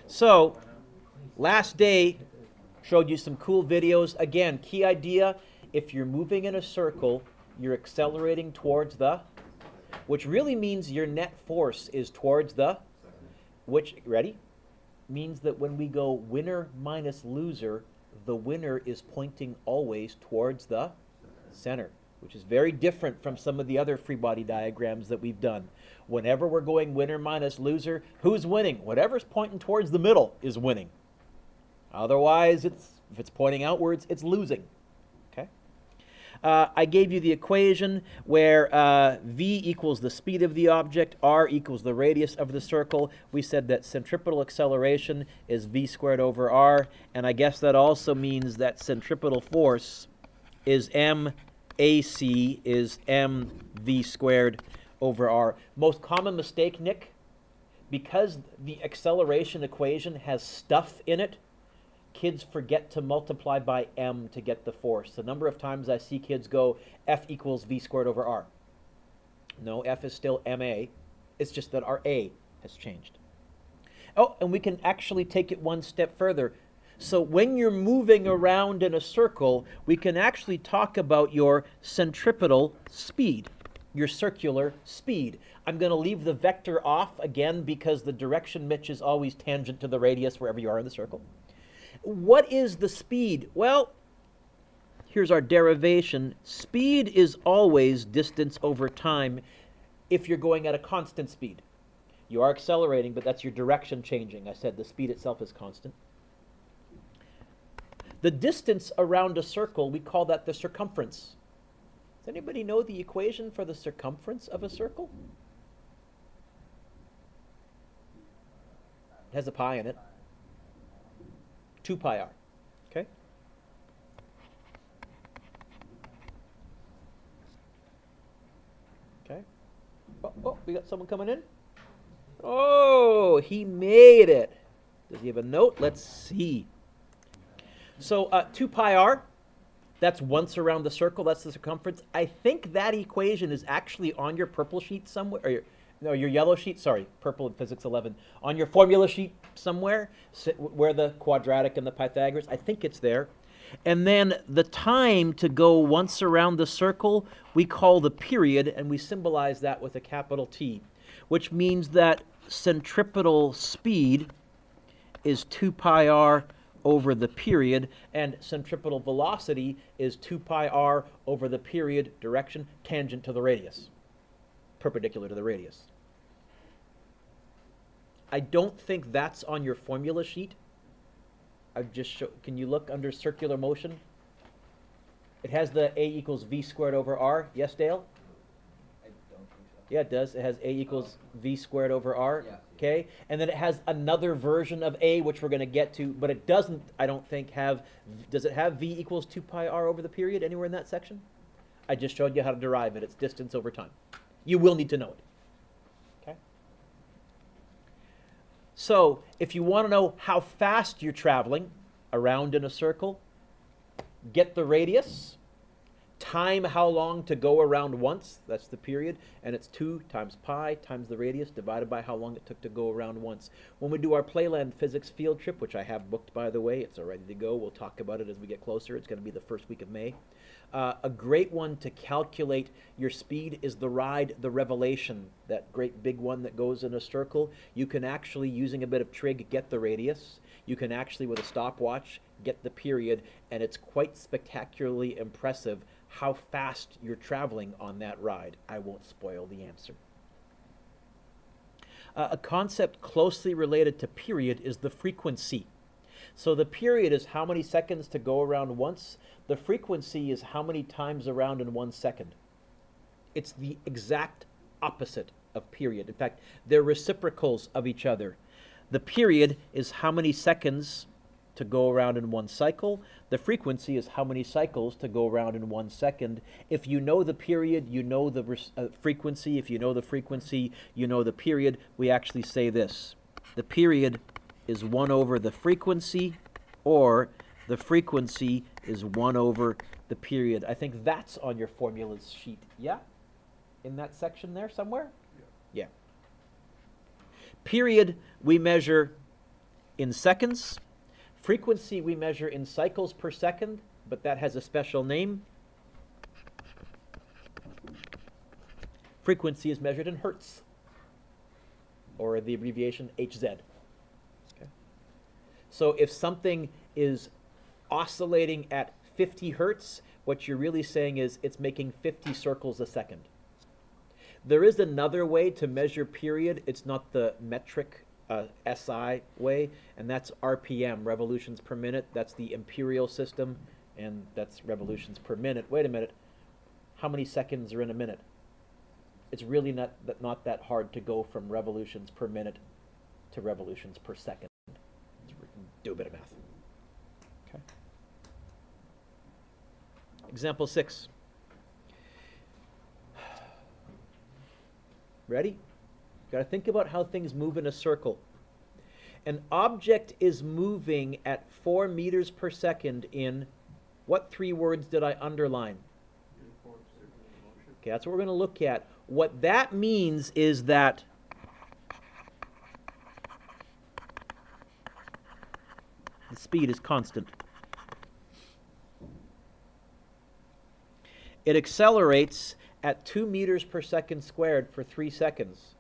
So, last day showed you some cool videos. Again, key idea, if you're moving in a circle, you're accelerating towards the, which really means your net force is towards the, which, ready? Means that when we go winner minus loser, the winner is pointing always towards the center, which is very different from some of the other free body diagrams that we've done. Whenever we're going winner minus loser, who's winning? Whatever's pointing towards the middle is winning. Otherwise, if it's pointing outwards, it's losing. Okay? I gave you the equation where v equals the speed of the object, r equals the radius of the circle. We said that centripetal acceleration is v squared over r, and I guess that also means that centripetal force is mac is mv squared over r. Most common mistake, Nick, because the acceleration equation has stuff in it, kids forget to multiply by m to get the force. The number of times I see kids go F equals v squared over r. No, F is still ma. It's just that our a has changed. Oh, and we can actually take it one step further. So when you're moving around in a circle, we can actually talk about your centripetal speed, your circular speed. I'm going to leave the vector off again because the direction, Mitch, is always tangent to the radius wherever you are in the circle. What is the speed? Well, here's our derivation. Speed is always distance over time if you're going at a constant speed. You are accelerating, but that's your direction changing. I said the speed itself is constant. The distance around a circle, we call that the circumference. Does anybody know the equation for the circumference of a circle? It has a pi in it. 2 pi r. Okay? Okay. Oh, we got someone coming in. Oh, he made it. Does he have a note? Let's see. So 2 pi r, that's once around the circle, that's the circumference. I think that equation is actually on your purple sheet somewhere, or your yellow sheet, sorry, purple in Physics 11, on your formula sheet somewhere, where the quadratic and the Pythagoras, I think it's there. And then the time to go once around the circle, we call the period, and we symbolize that with a capital T, which means that centripetal speed is 2 pi r over the period, and centripetal velocity is 2 pi r over the period direction tangent to the radius, perpendicular to the radius. I don't think that's on your formula sheet. I've just can you look under circular motion? It has the a equals v squared over r. Yes, Dale? I don't think so. Yeah, it does. It has a equals v squared over r. Yeah. Okay, and then it has another version of a, which we're going to get to, but it doesn't, I don't think, have, does it have v equals 2 pi r over the period anywhere in that section? I just showed you how to derive it. It's distance over time. You will need to know it. Okay? So, if you want to know how fast you're traveling around in a circle, get the radius, time how long to go around once, that's the period, and it's 2 times pi times the radius divided by how long it took to go around once. When we do our Playland physics field trip, which I have booked, by the way, it's all ready to go. We'll talk about it as we get closer. It's going to be the first week of May. A great one to calculate your speed is the ride, the Revelation, that great big one that goes in a circle. You can actually, using a bit of trig, get the radius. You can actually, with a stopwatch, get the period, and it's quite spectacularly impressive how fast you're traveling on that ride. I won't spoil the answer. A concept closely related to period is the frequency. So the period is how many seconds to go around once. The frequency is how many times around in 1 second. It's the exact opposite of period. In fact, they're reciprocals of each other. The period is how many seconds to go around in 1 cycle. The frequency is how many cycles to go around in 1 second. If you know the period, you know the frequency. If you know the frequency, you know the period. We actually say this. The period is 1 over the frequency, or the frequency is 1 over the period. I think that's on your formulas sheet. Yeah? In that section there somewhere? Yeah. Period, we measure in seconds. Frequency we measure in cycles per second, but that has a special name. Frequency is measured in hertz, or the abbreviation HZ. Okay. So if something is oscillating at 50 hertz, what you're really saying is it's making 50 circles a second. There is another way to measure period. It's not the metric SI way, and that's RPM, revolutions per minute. That's the imperial system, and that's revolutions per minute. Wait a minute. How many seconds are in a minute? It's really not that hard to go from revolutions per minute to revolutions per second. Do a bit of math. Okay. Example 6. Ready? Got to think about how things move in a circle. An object is moving at 4 meters per second in, what 3 words did I underline? Okay, that's what we're going to look at. What that means is that the speed is constant. It accelerates at 2 meters per second squared for 3 seconds.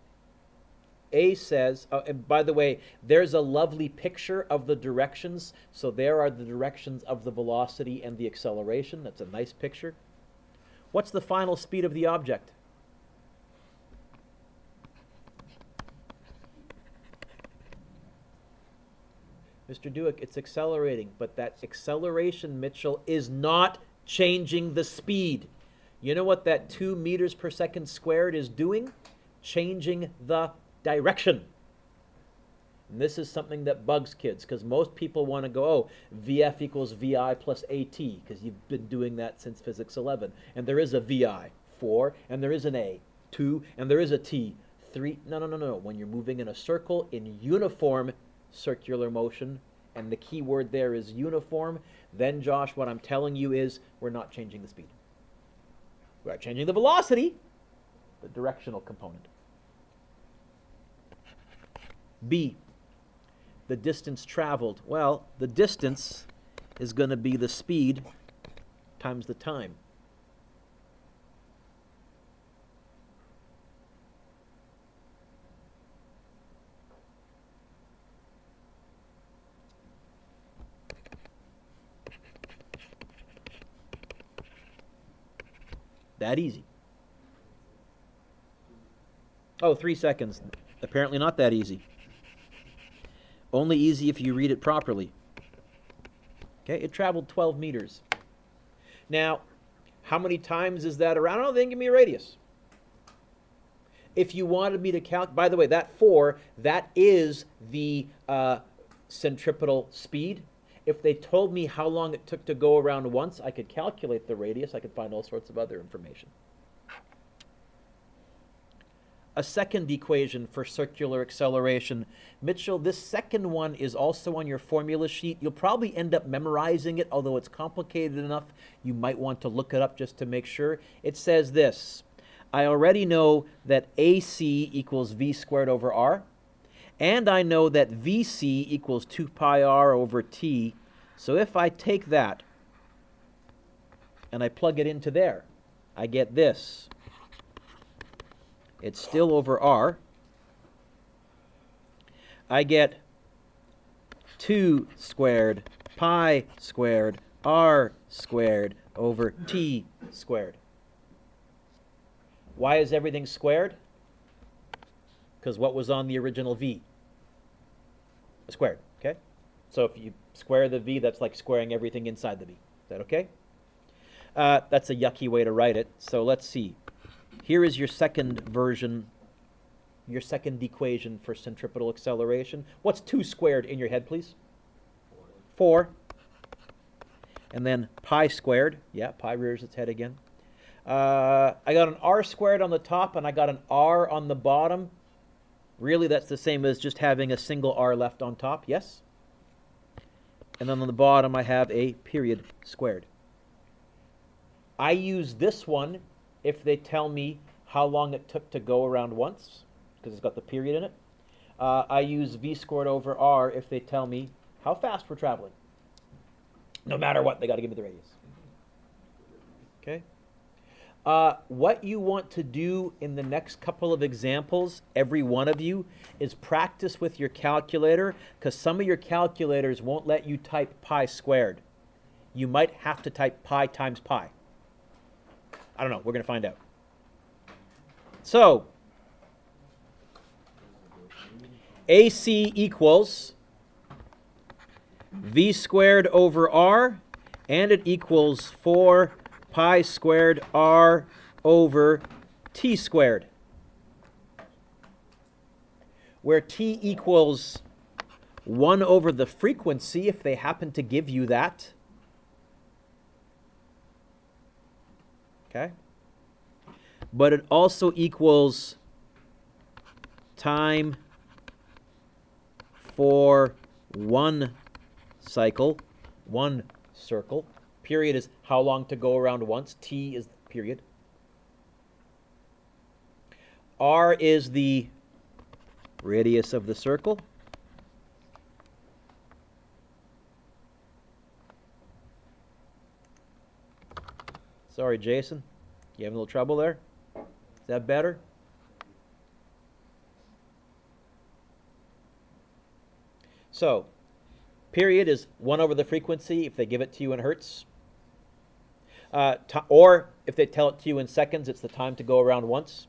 A says, and by the way, there's a lovely picture of the directions. So there are the directions of the velocity and the acceleration. That's a nice picture. What's the final speed of the object? Mr. Dewick, it's accelerating, but that acceleration, Mitchell, is not changing the speed. You know what that 2 meters per second squared is doing? Changing the direction. And this is something that bugs kids, because most people want to go, oh, VF equals VI plus AT, because you've been doing that since Physics 11. And there is a VI, 4, and there is an A, 2, and there is a T, 3. No. When you're moving in a circle in uniform circular motion, and the key word there is uniform, then, Josh, what I'm telling you is we're not changing the speed. We're changing the velocity, the directional component. B, the distance traveled. Well, the distance is going to be the speed times the time. That easy. Oh, 3 seconds. Apparently not that easy. Only easy if you read it properly. Okay, it traveled 12 meters. Now, how many times is that around? Oh, then give me a radius. If you wanted me to calculate, by the way, that 4, that is the centripetal speed. If they told me how long it took to go around once, I could calculate the radius. I could find all sorts of other information. A second equation for circular acceleration. Mitchell, this second one is also on your formula sheet. You'll probably end up memorizing it, although it's complicated enough, you might want to look it up just to make sure. It says this: I already know that AC equals V squared over R, and I know that VC equals 2 pi R over T. So if I take that and I plug it into there, I get this. It's still over R. I get 2 squared pi squared R squared over T squared. Why is everything squared? Because what was on the original V? Squared, okay? So if you square the V, that's like squaring everything inside the V. Is that okay? That's a yucky way to write it. So let's see. Here is your second version, your second equation for centripetal acceleration. What's 2 squared in your head, please? 4. And then pi squared. Yeah, pi rears its head again. I got an R squared on the top, and I got an R on the bottom. Really, that's the same as just having a single R left on top, yes? And then on the bottom, I have a period squared. I use this one if they tell me how long it took to go around once, because it's got the period in it. I use v squared over r if they tell me how fast we're traveling. No matter what, they got to give me the radius. Okay? What you want to do in the next couple of examples, every one of you, is practice with your calculator, because some of your calculators won't let you type pi squared. You might have to type pi times pi. I don't know. We're going to find out. So, AC equals v squared over r, and it equals 4 pi squared r over t squared, where t equals 1 over the frequency, if they happen to give you that. Okay? But it also equals time for one cycle, one circle. Period is how long to go around once. T is period. R is the radius of the circle. Sorry, Jason. You having a little trouble there? Is that better? So, period is 1 over the frequency if they give it to you in hertz. Or if they tell it to you in seconds, it's the time to go around once.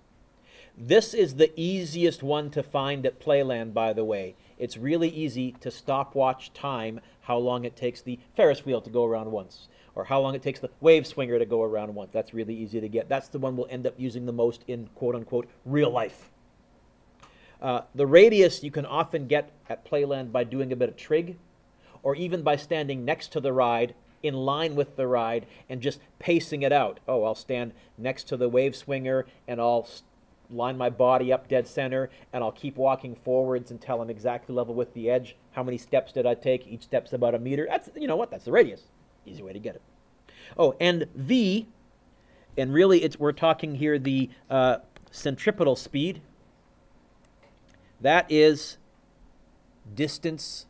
This is the easiest one to find at Playland, by the way. It's really easy to stopwatch time how long it takes the Ferris wheel to go around once, or how long it takes the wave swinger to go around once. That's really easy to get. That's the one we'll end up using the most in quote-unquote real life. The radius you can often get at Playland by doing a bit of trig, or even by standing next to the ride, in line with the ride, and just pacing it out. Oh, I'll stand next to the wave swinger, and I'll line my body up dead center, and I'll keep walking forwards until I'm exactly level with the edge. How many steps did I take? Each step's about a meter. That's, you know what, that's the radius. Easy way to get it. Oh, and V, and really we're talking here the centripetal speed. That is distance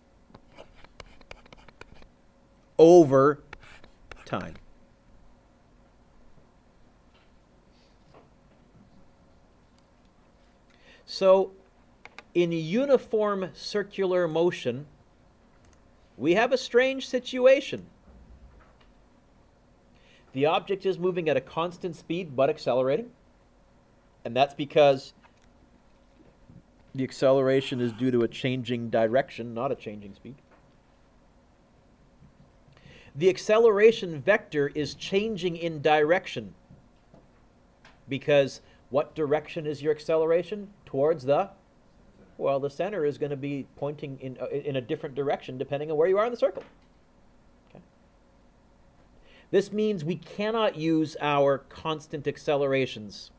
over time. So, in uniform circular motion, we have a strange situation. The object is moving at a constant speed but accelerating, and that's because the acceleration is due to a changing direction, not a changing speed. The acceleration vector is changing in direction because what direction is your acceleration? Towards the, well, the center is going to be pointing in a different direction depending on where you are in the circle. Okay. This means we cannot use our constant accelerations.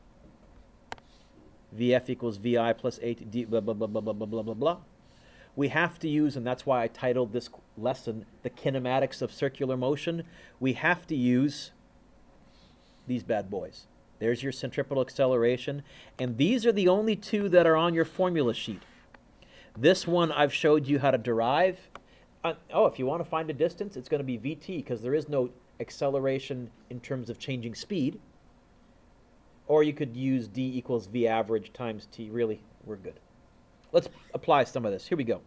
Vf equals Vi plus 8d, blah, blah, blah, blah, blah, blah, blah, blah, blah. We have to use, and that's why I titled this lesson, The Kinematics of Circular Motion. We have to use these bad boys. There's your centripetal acceleration, and these are the only two that are on your formula sheet. This one I've showed you how to derive. If you want to find a distance, it's going to be Vt, because there is no acceleration in terms of changing speed. Or you could use d equals v average times t. Really, we're good. Let's apply some of this. Here we go.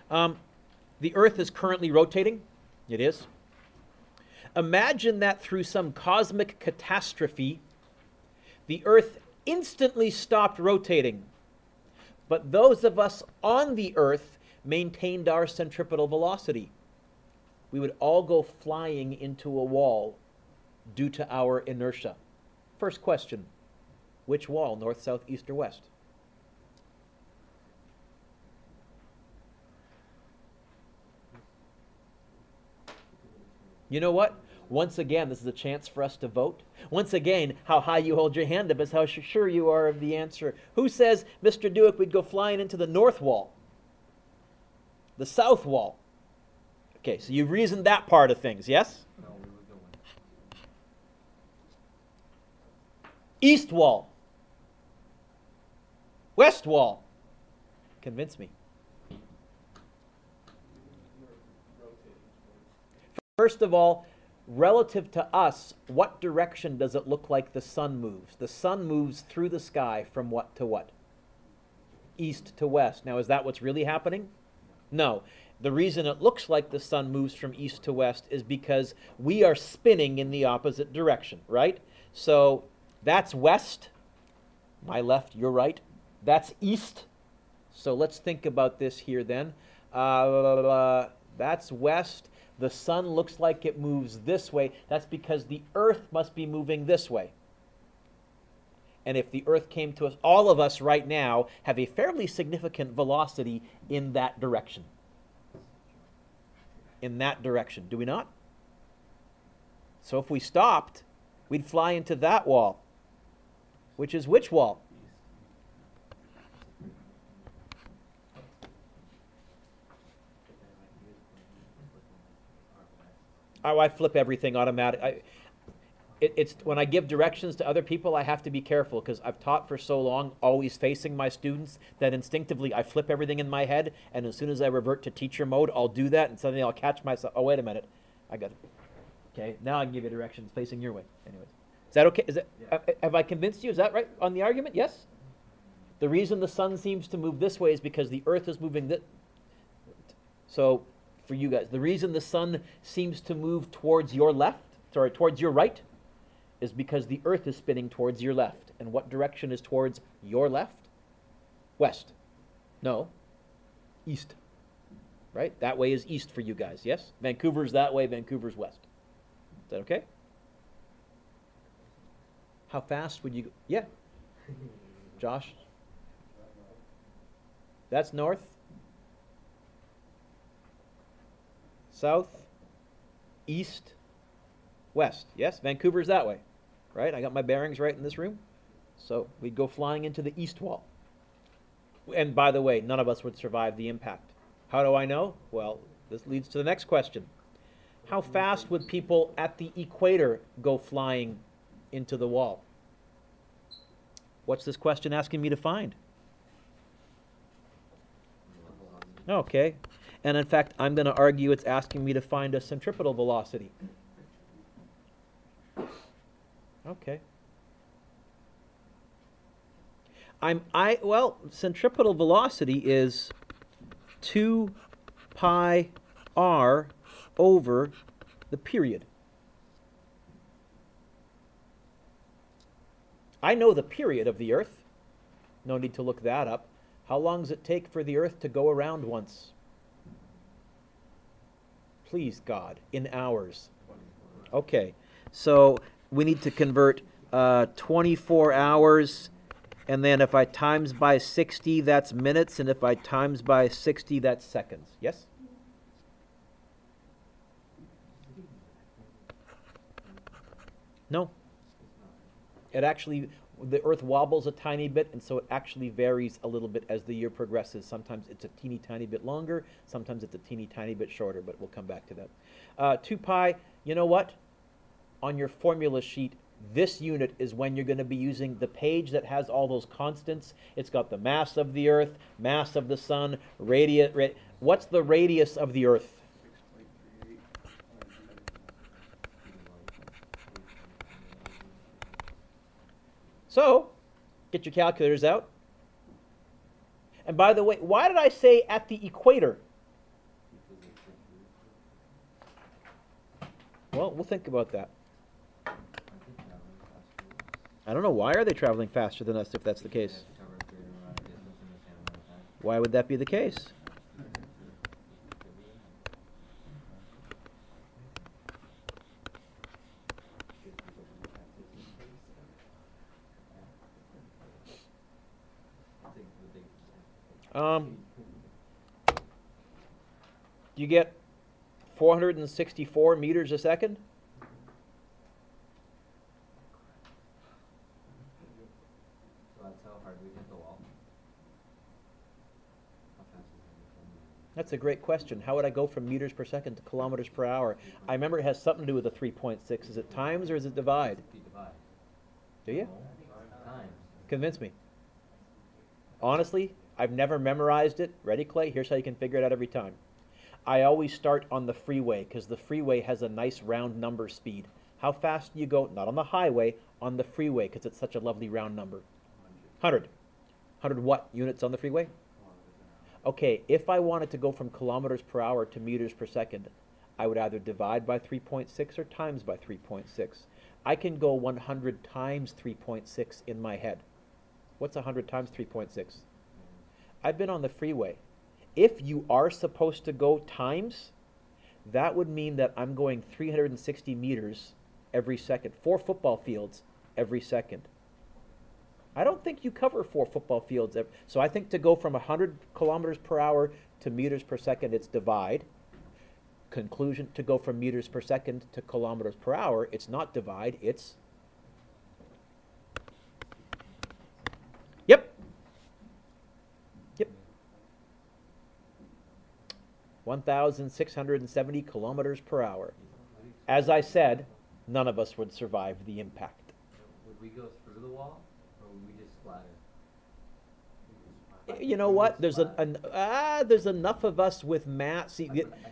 The Earth is currently rotating. It is. Imagine that through some cosmic catastrophe, the Earth instantly stopped rotating. But those of us on the Earth maintained our centripetal velocity. We would all go flying into a wall due to our inertia. First question, which wall, north, south, east, or west? You know what? Once again, this is a chance for us to vote. Once again, how high you hold your hand up is how sure you are of the answer. Who says, Mr. Dewick, we'd go flying into the north wall? The south wall? Okay, so you've reasoned that part of things, yes? No, we were going East wall. West wall. Convince me. First of all, relative to us, what direction does it look like the sun moves? The sun moves through the sky from what to what? East to west. Now, is that what's really happening? No. The reason it looks like the sun moves from east to west is because we are spinning in the opposite direction, right? So that's west. My left, your right. That's east. So let's think about this here then. That's west. The sun looks like it moves this way. That's because the earth must be moving this way. And if the earth came to us, all of us right now have a fairly significant velocity in that direction. In that direction, do we not? So if we stopped, we'd fly into that wall, which is which wall? Oh, I flip everything automatic. It's when I give directions to other people, I have to be careful because I've taught for so long, always facing my students, that instinctively I flip everything in my head, and as soon as I revert to teacher mode, I'll do that, and suddenly I'll catch myself. Oh, wait a minute, I got it. Okay, now I can give you directions facing your way. Anyways, is that okay? Is that have I convinced you? Is that right on the argument? Yes. The reason the sun seems to move this way is because the earth is moving this. So, for you guys, the reason the sun seems to move towards your left, towards your right, is because the earth is spinning towards your left. And what direction is towards your left? West. No. East. Right? That way is east for you guys, yes? Vancouver's that way, Vancouver's west. Is that okay? How fast would you go? Yeah. Josh? That's north. South. East. West. Yes? Vancouver's that way. Right? I got my bearings right in this room. So we'd go flying into the east wall. And by the way, none of us would survive the impact. How do I know? Well, this leads to the next question. How fast would people at the equator go flying into the wall? What's this question asking me to find? Okay. And in fact, I'm going to argue it's asking me to find a centripetal velocity. Okay. Well, centripetal velocity is 2 pi r over the period. I know the period of the Earth. No need to look that up. How long does it take for the Earth to go around once? Please, God, in hours. Okay, so we need to convert 24 hours, and then if I times by 60, that's minutes, and if I times by 60, that's seconds. Yes? No. It actually, the Earth wobbles a tiny bit, and so it actually varies a little bit as the year progresses. Sometimes it's a teeny tiny bit longer, sometimes it's a teeny tiny bit shorter, but we'll come back to that. 2 pi, you know what? On your formula sheet, this unit is when you're going to be using the page that has all those constants. It's got the mass of the Earth, mass of the sun, radius. What's the radius of the Earth? So, get your calculators out. And by the way, why did I say at the equator? Well, we'll think about that. I don't know. Why are they traveling faster than us if that's the case? Why would that be the case? You get 464 meters a second. So that's how hard we hit the wall. How fast is it? That's a great question. How would I go from meters per second to kilometers per hour? I remember it has something to do with the 3.6. Is it times or is it divide? Divide. Do you? Convince me. Honestly, I've never memorized it. Ready, Clay? Here's how you can figure it out every time. I always start on the freeway because the freeway has a nice round number speed. How fast do you go? Not on the highway, on the freeway because it's such a lovely round number. 100. 100 what units on the freeway? Okay, if I wanted to go from kilometers per hour to meters per second, I would either divide by 3.6 or times by 3.6. I can go 100 times 3.6 in my head. What's 100 times 3.6? I've been on the freeway. If you are supposed to go times, that would mean that I'm going 360 meters every second. 4 football fields every second. I don't think you cover 4 football fields. So I think to go from 100 kilometers per hour to meters per second, it's divide. Conclusion, to go from meters per second to kilometers per hour, it's not divide, it's... Yep. 1,670 kilometers per hour. As I said, none of us would survive the impact. Would we go through the wall, or would we just splatter? You know what? There's there's enough of us with mass.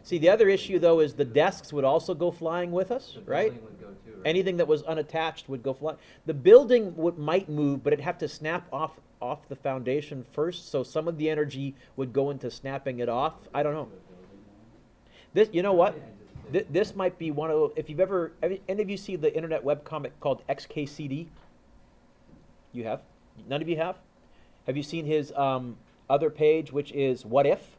See, the other issue though is the desks would also go flying with us, right? Would go too, right? Anything that was unattached would go flying. The building might move, but it'd have to snap off the foundation first. So some of the energy would go into snapping it off. I don't know. This, you know what? This might be one of, if you've ever, any of you see the internet webcomic called XKCD? You have? None of you have? Have you seen his other page, which is What If?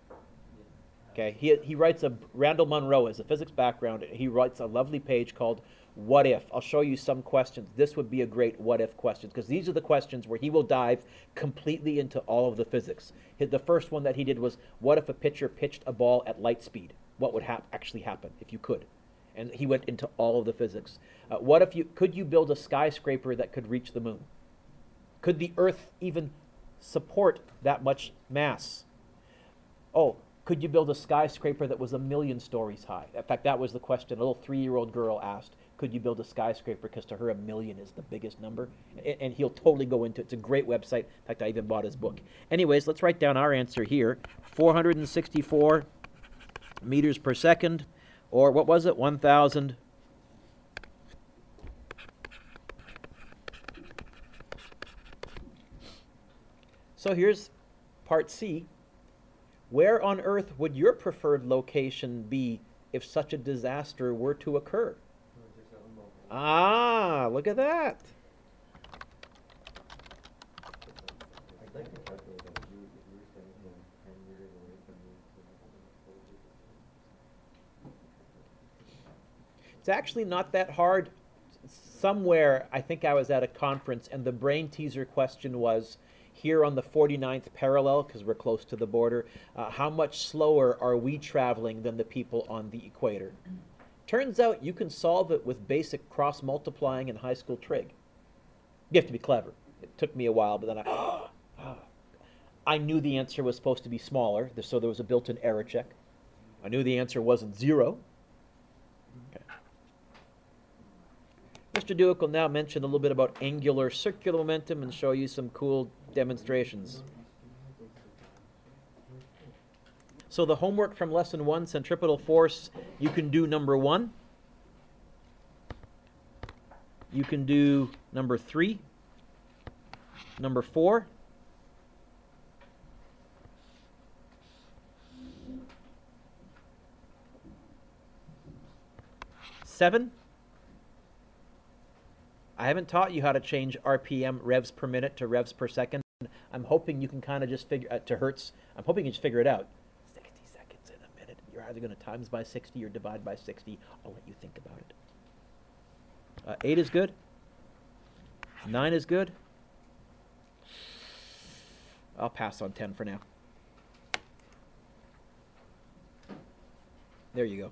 Okay, he writes Randall Munro has a physics background. He writes a lovely page called What If. I'll show you some questions. This would be a great what if question because these are the questions where he will dive completely into all of the physics. The first one that he did was, what if a pitcher pitched a ball at light speed? What would actually happen if you could? And he went into all of the physics. What if could you build a skyscraper that could reach the moon? Could the Earth even support that much mass? Oh, could you build a skyscraper that was 1,000,000 stories high? In fact, that was the question a little 3-year-old girl asked. Could you build a skyscraper? Because to her, 1,000,000 is the biggest number. And he'll totally go into it. It's a great website. In fact, I even bought his book. Anyways, let's write down our answer here. 464 meters per second, or what was it? 1,000. So here's part C. Where on Earth would your preferred location be if such a disaster were to occur? Ah, look at that. I'd like to calculate that if you were saying 10 years away from me. It's actually not that hard. Somewhere, I think I was at a conference, and the brain teaser question was, here on the 49th parallel, because we're close to the border, how much slower are we traveling than the people on the equator? Turns out you can solve it with basic cross-multiplying in high school trig. You have to be clever. It took me a while, but then I knew the answer was supposed to be smaller, so there was a built-in error check. I knew the answer wasn't 0. Okay. Mr. Dewick will now mention a little bit about angular circular momentum and show you some cool demonstrations. So the homework from lesson 1, centripetal force, you can do number 1. You can do number 3, number 4, seven. I haven't taught you how to change RPM, revs per minute, to revs per second. I'm hoping you can kind of just figure to hertz. I'm hoping you just figure it out. 60 seconds in a minute. You're either going to times by 60 or divide by 60. I'll let you think about it. 8 is good. 9 is good. I'll pass on 10 for now. There you go.